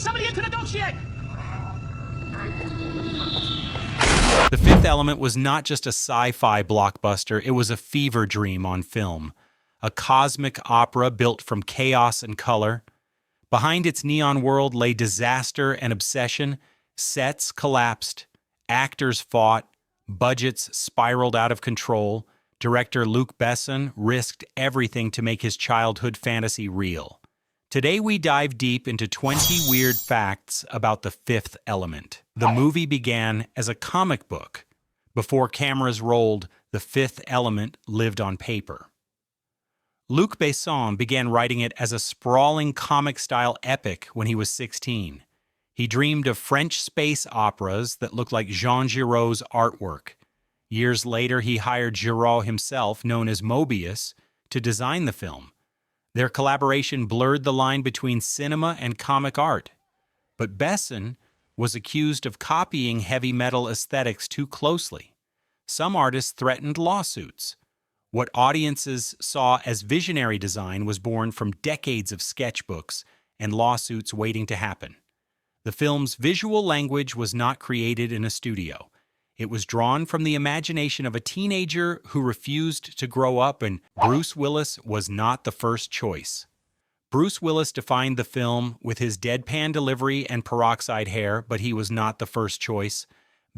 somebody in to negotiate! The Fifth Element was not just a sci-fi blockbuster, it was a fever dream on film. A cosmic opera built from chaos and color. Behind its neon world lay disaster and obsession. Sets collapsed, actors fought, budgets spiraled out of control. Director Luc Besson risked everything to make his childhood fantasy real. Today we dive deep into 20 weird facts about The Fifth Element. The movie began as a comic book. Before cameras rolled, The Fifth Element lived on paper. Luc Besson began writing it as a sprawling comic-style epic when he was 16. He dreamed of French space operas that looked like Jean Giraud's artwork. Years later, he hired Giraud himself, known as Moebius, to design the film. Their collaboration blurred the line between cinema and comic art. But Besson was accused of copying heavy metal aesthetics too closely. Some artists threatened lawsuits. What audiences saw as visionary design was born from decades of sketchbooks and lawsuits waiting to happen. The film's visual language was not created in a studio. It was drawn from the imagination of a teenager who refused to grow up, and Bruce Willis was not the first choice. Bruce Willis defined the film with his deadpan delivery and peroxide hair, but he was not the first choice.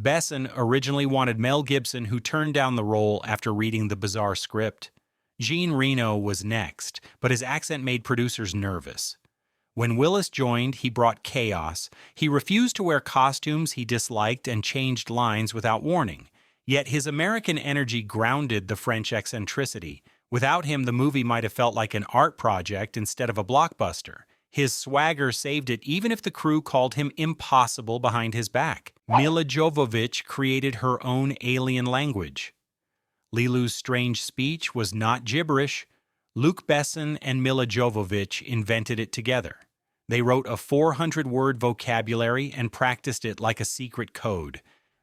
Besson originally wanted Mel Gibson, who turned down the role after reading the bizarre script. Jean Reno was next, but his accent made producers nervous. When Willis joined, he brought chaos. He refused to wear costumes he disliked and changed lines without warning. Yet his American energy grounded the French eccentricity. Without him, the movie might have felt like an art project instead of a blockbuster. His swagger saved it even if the crew called him impossible behind his back. Milla Jovovich created her own alien language. Lilu's strange speech was not gibberish. Luc Besson and Milla Jovovich invented it together. They wrote a 400-word vocabulary and practiced it like a secret code.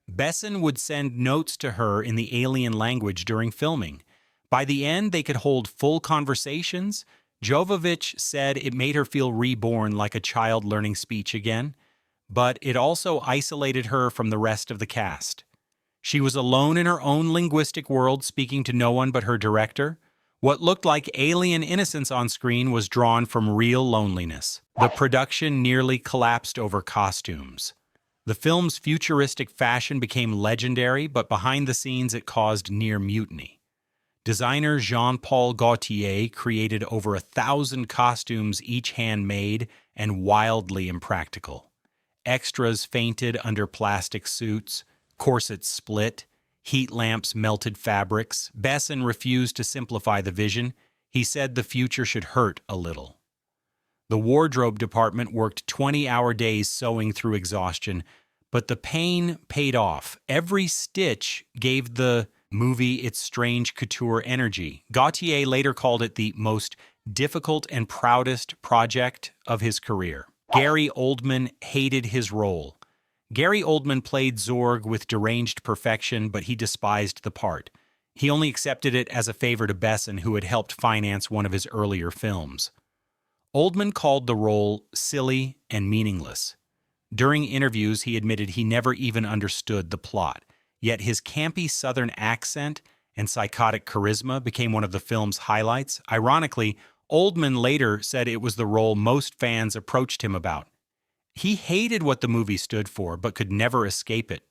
Besson would send notes to her in the alien language during filming. By the end, they could hold full conversations. Jovovich said it made her feel reborn, like a child learning speech again. But it also isolated her from the rest of the cast. She was alone in her own linguistic world, speaking to no one but her director. What looked like alien innocence on screen was drawn from real loneliness. The production nearly collapsed over costumes. The film's futuristic fashion became legendary, but behind the scenes it caused near mutiny. Designer Jean-Paul Gaultier created over 1,000 costumes, each handmade and wildly impractical. Extras fainted under plastic suits, corsets split, heat lamps melted fabrics. Besson refused to simplify the vision. He said the future should hurt a little. The wardrobe department worked 20-hour days sewing through exhaustion, but the pain paid off. Every stitch gave the movie its strange couture energy. Gaultier later called it the most difficult and proudest project of his career. Gary Oldman hated his role. Gary Oldman played Zorg with deranged perfection, but he despised the part. He only accepted it as a favor to Besson, who had helped finance one of his earlier films. Oldman called the role silly and meaningless. During interviews, he admitted he never even understood the plot, yet his campy Southern accent and psychotic charisma became one of the film's highlights. Ironically, Oldman later said it was the role most fans approached him about. He hated what the movie stood for, but could never escape it.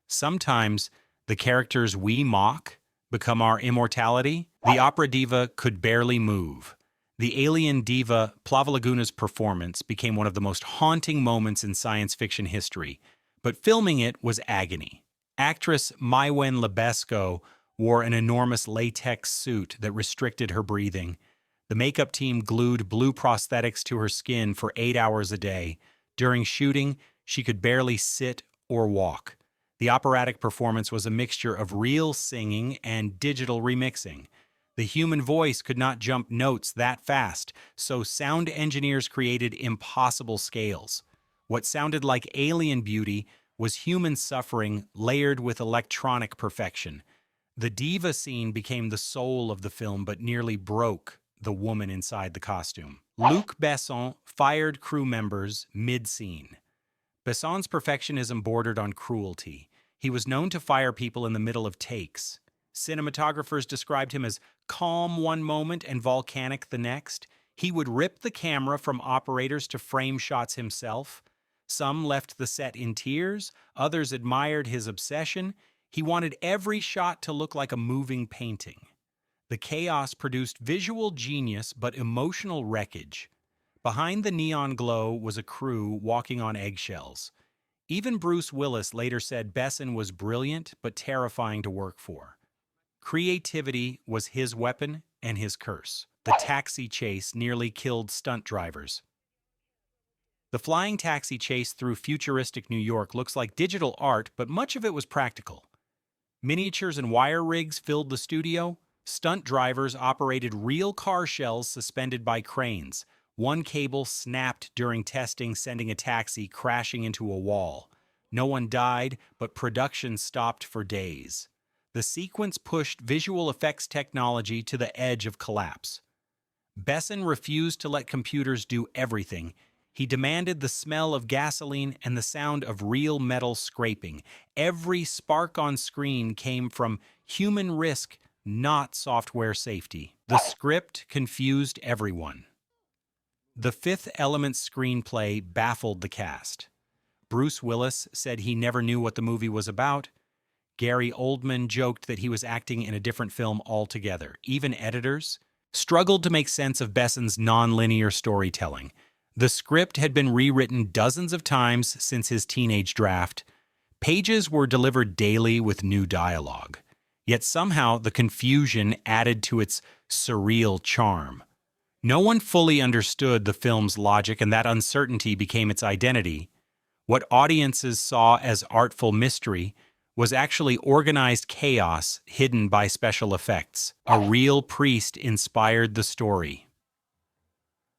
Sometimes the characters we mock become our immortality. The opera diva could barely move. The alien diva Plava Laguna's performance became one of the most haunting moments in science fiction history, but filming it was agony. Actress Maïwenn Lebesco wore an enormous latex suit that restricted her breathing. The makeup team glued blue prosthetics to her skin for 8 hours a day. During shooting, she could barely sit or walk. The operatic performance was a mixture of real singing and digital remixing. The human voice could not jump notes that fast, so sound engineers created impossible scales. What sounded like alien beauty was human suffering layered with electronic perfection. The diva scene became the soul of the film, but nearly broke the woman inside the costume. Luc Besson fired crew members mid-scene. Besson's perfectionism bordered on cruelty. He was known to fire people in the middle of takes. Cinematographers described him as calm one moment and volcanic the next. He would rip the camera from operators to frame shots himself. Some left the set in tears, others admired his obsession. He wanted every shot to look like a moving painting. The chaos produced visual genius but emotional wreckage. Behind the neon glow was a crew walking on eggshells. Even Bruce Willis later said Besson was brilliant but terrifying to work for. Creativity was his weapon and his curse. The taxi chase nearly killed stunt drivers. The flying taxi chase through futuristic New York looks like digital art, but much of it was practical. Miniatures and wire rigs filled the studio. Stunt drivers operated real car shells suspended by cranes. One cable snapped during testing, sending a taxi crashing into a wall. No one died, but production stopped for days. The sequence pushed visual effects technology to the edge of collapse. Besson refused to let computers do everything. He demanded the smell of gasoline and the sound of real metal scraping. Every spark on screen came from human risk, not software safety. The script confused everyone. The Fifth Element screenplay baffled the cast. Bruce Willis said he never knew what the movie was about. Gary Oldman joked that he was acting in a different film altogether. Even editors struggled to make sense of Besson's nonlinear storytelling. The script had been rewritten dozens of times since his teenage draft. Pages were delivered daily with new dialogue. Yet somehow the confusion added to its surreal charm. No one fully understood the film's logic, and that uncertainty became its identity. What audiences saw as artful mystery was actually organized chaos hidden by special effects. A real priest inspired the story.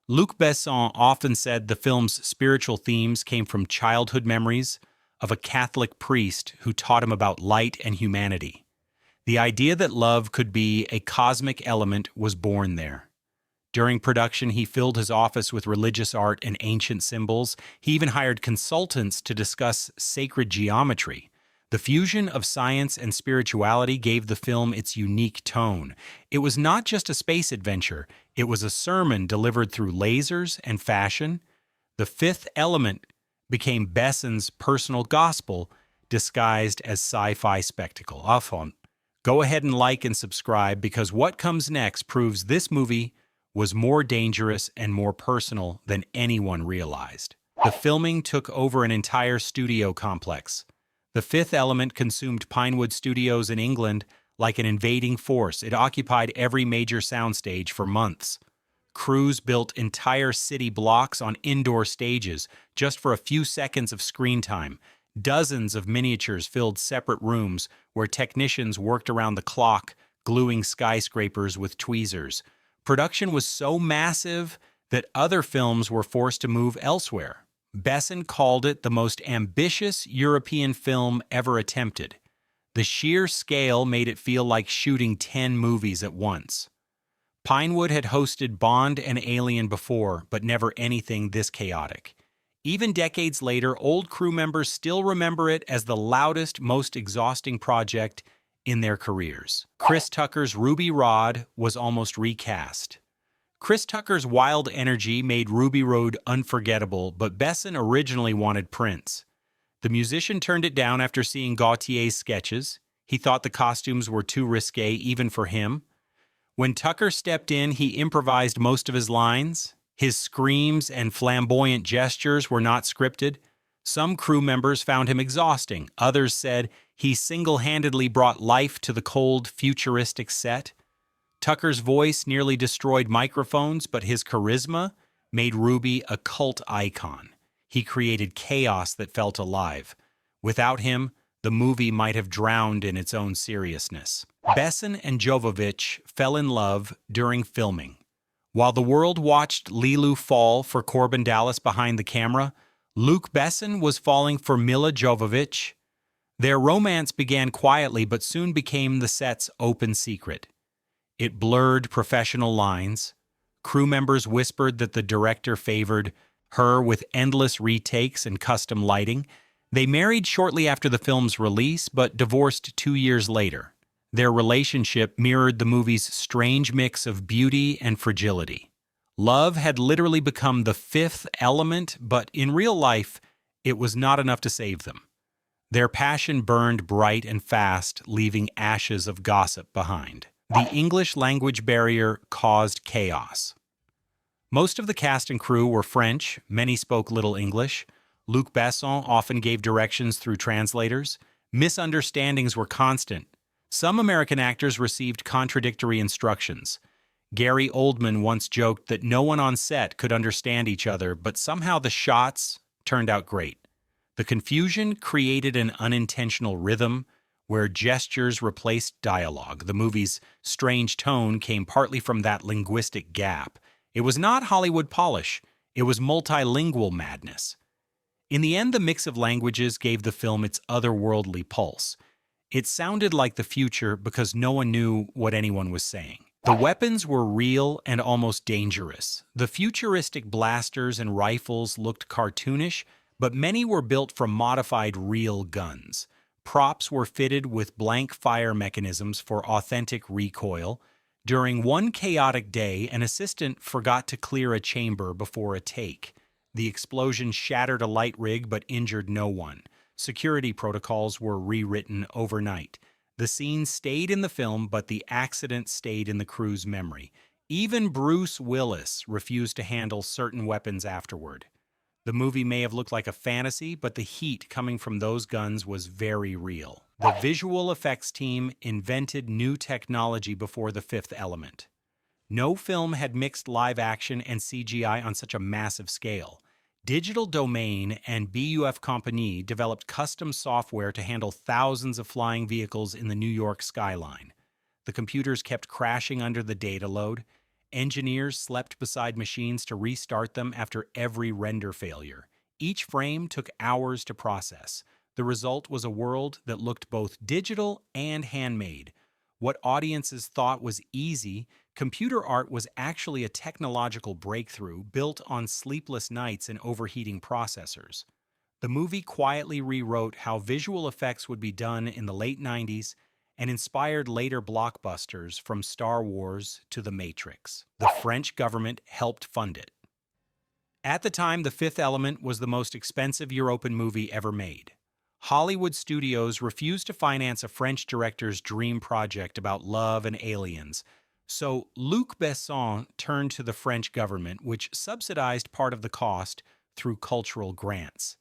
Luc Besson often said the film's spiritual themes came from childhood memories of a Catholic priest who taught him about light and humanity. The idea that love could be a cosmic element was born there. During production, he filled his office with religious art and ancient symbols. He even hired consultants to discuss sacred geometry. The fusion of science and spirituality gave the film its unique tone. It was not just a space adventure, it was a sermon delivered through lasers and fashion. The Fifth Element became Besson's personal gospel, disguised as sci-fi spectacle. Go ahead and like and subscribe, because what comes next proves this movie was more dangerous and more personal than anyone realized. The filming took over an entire studio complex. The Fifth Element consumed Pinewood Studios in England like an invading force. It occupied every major soundstage for months. Crews built entire city blocks on indoor stages just for a few seconds of screen time. Dozens of miniatures filled separate rooms where technicians worked around the clock, gluing skyscrapers with tweezers. Production was so massive that other films were forced to move elsewhere. Besson called it the most ambitious European film ever attempted. The sheer scale made it feel like shooting 10 movies at once. Pinewood had hosted Bond and Alien before, but never anything this chaotic. Even decades later, old crew members still remember it as the loudest, most exhausting project in their careers. Chris Tucker's Ruby Rhod was almost recast. Chris Tucker's wild energy made Ruby Road unforgettable, but Besson originally wanted Prince. The musician turned it down after seeing Gautier's sketches. He thought the costumes were too risque even for him. When Tucker stepped in, he improvised most of his lines. His screams and flamboyant gestures were not scripted. Some crew members found him exhausting. Others said he single-handedly brought life to the cold, futuristic set. Tucker's voice nearly destroyed microphones, but his charisma made Ruby a cult icon. He created chaos that felt alive. Without him, the movie might have drowned in its own seriousness. Besson and Jovovich fell in love during filming. While the world watched Leeloo fall for Corbin Dallas behind the camera, Luc Besson was falling for Milla Jovovich. Their romance began quietly but soon became the set's open secret. It blurred professional lines. Crew members whispered that the director favored her with endless retakes and custom lighting. They married shortly after the film's release, but divorced 2 years later. Their relationship mirrored the movie's strange mix of beauty and fragility. Love had literally become the fifth element, but in real life, it was not enough to save them. Their passion burned bright and fast, leaving ashes of gossip behind. The English language barrier caused chaos. Most of the cast and crew were French, many spoke little English. Luc Besson often gave directions through translators. Misunderstandings were constant. Some American actors received contradictory instructions. Gary Oldman once joked that no one on set could understand each other, but somehow the shots turned out great. The confusion created an unintentional rhythm where gestures replaced dialogue. The movie's strange tone came partly from that linguistic gap. It was not Hollywood polish, it was multilingual madness. In the end, the mix of languages gave the film its otherworldly pulse. It sounded like the future because no one knew what anyone was saying. The weapons were real and almost dangerous. The futuristic blasters and rifles looked cartoonish, but many were built from modified real guns. Props were fitted with blank fire mechanisms for authentic recoil. During one chaotic day, an assistant forgot to clear a chamber before a take. The explosion shattered a light rig but injured no one. Security protocols were rewritten overnight. The scene stayed in the film, but the accident stayed in the crew's memory. Even Bruce Willis refused to handle certain weapons afterward. The movie may have looked like a fantasy, but the heat coming from those guns was very real. The visual effects team invented new technology before The Fifth Element. No film had mixed live action and CGI on such a massive scale. Digital Domain and BUF Compagnie developed custom software to handle thousands of flying vehicles in the New York skyline. The computers kept crashing under the data load. Engineers slept beside machines to restart them after every render failure. Each frame took hours to process. The result was a world that looked both digital and handmade. What audiences thought was easy, computer art was actually a technological breakthrough built on sleepless nights and overheating processors. The movie quietly rewrote how visual effects would be done in the late 90s and inspired later blockbusters from Star Wars to The Matrix. The French government helped fund it. At the time, The Fifth Element was the most expensive European movie ever made. Hollywood studios refused to finance a French director's dream project about love and aliens, so Luc Besson turned to the French government, which subsidized part of the cost through cultural grants.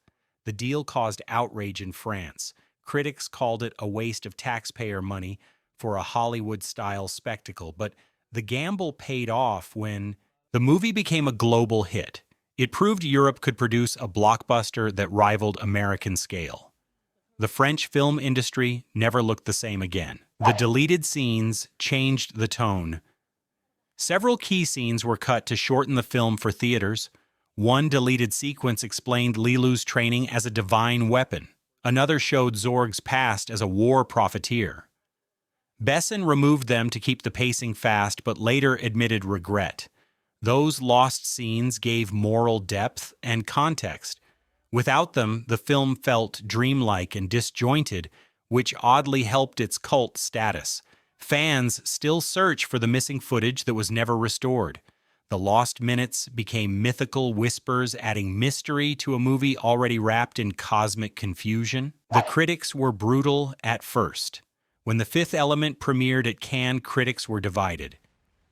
The deal caused outrage in France. Critics called it a waste of taxpayer money for a Hollywood-style spectacle, but the gamble paid off when the movie became a global hit. It proved Europe could produce a blockbuster that rivaled American scale. The French film industry never looked the same again. The deleted scenes changed the tone. Several key scenes were cut to shorten the film for theaters. One deleted sequence explained Leeloo's training as a divine weapon. Another showed Zorg's past as a war profiteer. Besson removed them to keep the pacing fast, but later admitted regret. Those lost scenes gave moral depth and context. Without them, the film felt dreamlike and disjointed, which oddly helped its cult status. Fans still search for the missing footage that was never restored. The lost minutes became mythical whispers, adding mystery to a movie already wrapped in cosmic confusion. The critics were brutal at first. When The Fifth Element premiered at Cannes, critics were divided.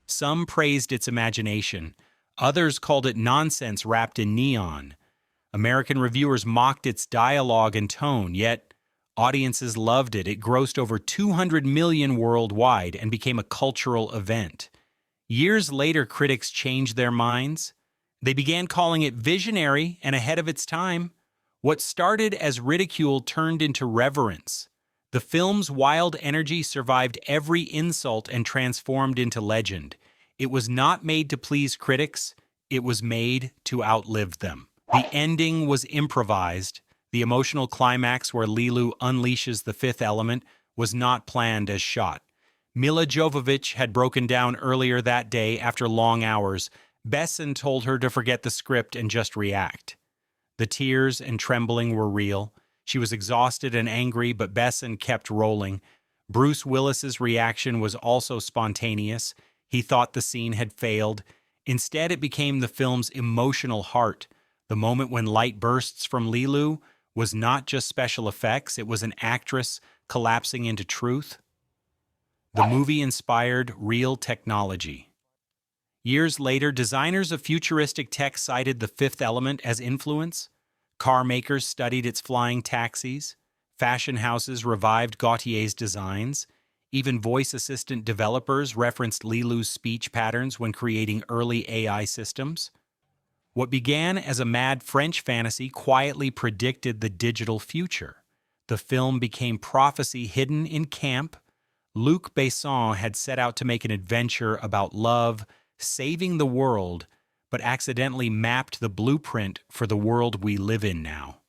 Some praised its imagination. Others called it nonsense wrapped in neon. American reviewers mocked its dialogue and tone, yet audiences loved it. It grossed over 200 million worldwide and became a cultural event. Years later, critics changed their minds. They began calling it visionary and ahead of its time. What started as ridicule turned into reverence. The film's wild energy survived every insult and transformed into legend. It was not made to please critics, it was made to outlive them. The ending was improvised. The emotional climax where Leeloo unleashes the Fifth Element was not planned as shot. Mila Jovovich had broken down earlier that day after long hours. Besson told her to forget the script and just react. The tears and trembling were real. She was exhausted and angry, but Besson kept rolling. Bruce Willis's reaction was also spontaneous. He thought the scene had failed. Instead, it became the film's emotional heart. The moment when light bursts from Lilu was not just special effects, it was an actress collapsing into truth. The movie inspired real technology. Years later, designers of futuristic tech cited The Fifth Element as influence. Car makers studied its flying taxis. Fashion houses revived Gautier's designs. Even voice assistant developers referenced Lilu's speech patterns when creating early AI systems. What began as a mad French fantasy quietly predicted the digital future. The film became prophecy hidden in camp. Luc Besson had set out to make an adventure about love, saving the world, but accidentally mapped the blueprint for the world we live in now.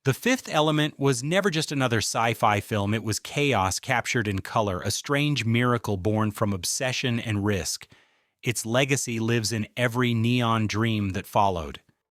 The Fifth Element was never just another sci-fi film, it was chaos captured in color, a strange miracle born from obsession and risk. Its legacy lives in every neon dream that followed.